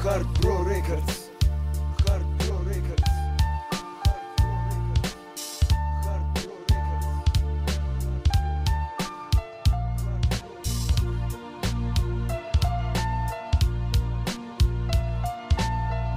Hard Bro Records. Hard Bro Records.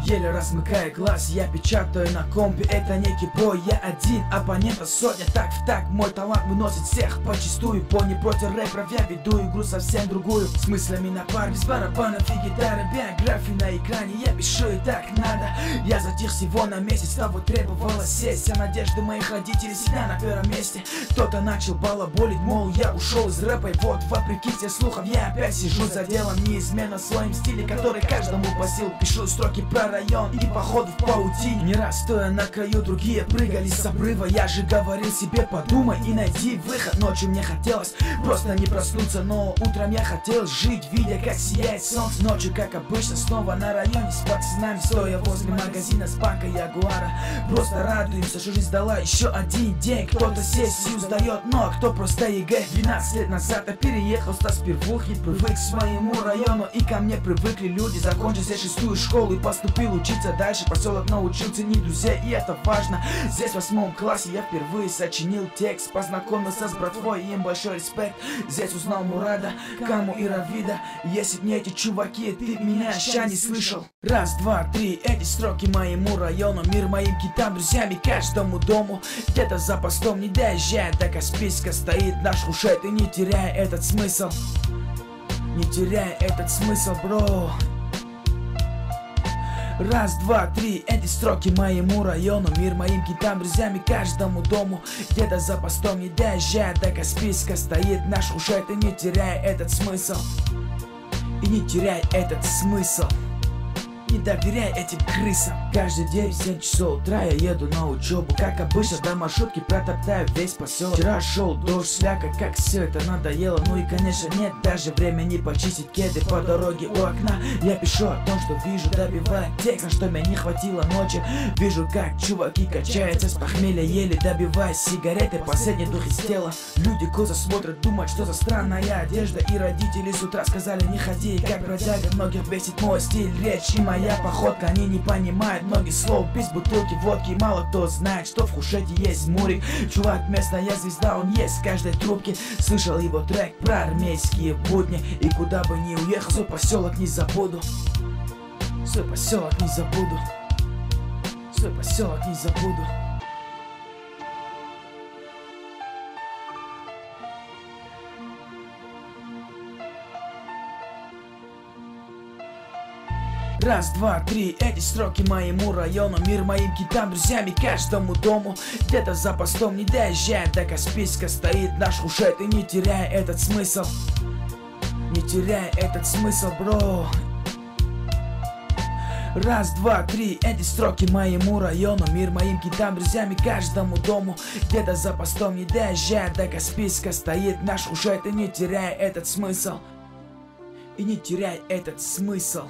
Еле размыкая глаз, я печатаю на компе. Это некий бой, я один, оппонента сотня. Так в так, мой талант выносит всех почистую. Пони против рэперов, я веду игру совсем другую. С мыслями на пар, без барабанов и гитары. Биографии на экране, я пишу и так надо. Я затих всего на месяц, того требовалась сессия. Надежды моих родителей всегда на первом месте. Кто-то начал балаболить, мол, я ушел из рэпа. И вот, вопреки всех слухов, я опять сижу за делом. Неизменно в своем стиле, который каждому по силам. Пишу строки про район и походу в паутине. Не раз стоя на краю, другие прыгали с обрыва. Я же говорил себе, подумай и найди выход. Ночью мне хотелось просто не проснуться, но утром я хотел жить, видя, как сияет солнце. Ночью, как обычно, снова на районе с пацанами, стоя возле магазина с банка Ягуара. Просто радуемся, что жизнь дала еще один день. Кто-то сессию сдает, но кто просто ЕГЭ. 12 лет назад я переехал, стал с первухи, привык к своему району, и ко мне привыкли люди. Закончил здесь 6-ю школу и поступил учиться дальше. Поселок научил ценить друзей, и это важно. Здесь в 8 классе я впервые сочинил текст, познакомился с братвой, и им большой респект. Здесь узнал Мурада, Каму и Равида. Если б не эти чуваки, ты меня ща не слышал. Раз, два, три, эти строки моему району, мир моим китам, друзьями, каждому дому. Где-то за постом, не доезжая до Каспийска, стоит наш Хушет, и не теряя этот смысл. Не теряя этот смысл, бро. Раз, два, три, эти строки моему району, мир моим китам, друзьями, каждому дому. Где-то за постом, не доезжая до Каспийска, стоит наш Хушет, и не теряя этот смысл. И не теряй этот смысл. Не доверяй этим крысам. Каждый день в 7 часов утра я еду на учебу. Как обычно, до маршрутки протоптаю весь поселок. Вчера шел дождь, сляка, как все это надоело. Ну и конечно нет даже времени почистить кеды по дороге у окна. Я пишу о том, что вижу, добивая текст, на что мне не хватило ночи. Вижу, как чуваки качаются с похмелья, еле добивая сигареты, последний дух из тела. Люди косо смотрят, думают, что за странная одежда. И родители с утра сказали, не ходи, как бродяга. Многих бесит мой стиль, речь и моя походка. Они не понимают многих слов, без бутылки водки. Мало кто знает, что в Хушете есть Мурик. Чувак, местная звезда, он есть в каждой трубке. Слышал его трек про армейские будни. И куда бы ни уехал, свой поселок не забуду. Свой поселок не забуду. Свой поселок не забуду. Раз, два, три, эти строки моему району, мир моим китам, друзьями, каждому дому. Где-то за постом, не доезжая до Каспийска, стоит наш Хушет, и не теряя этот смысл. Не теряя этот смысл, бро. Раз, два, три, эти строки моему району, мир моим китам, друзьями, каждому дому. Где-то за постом, не доезжая до Каспийска, стоит наш Хушет, и не теряя этот смысл. И не теряй этот смысл.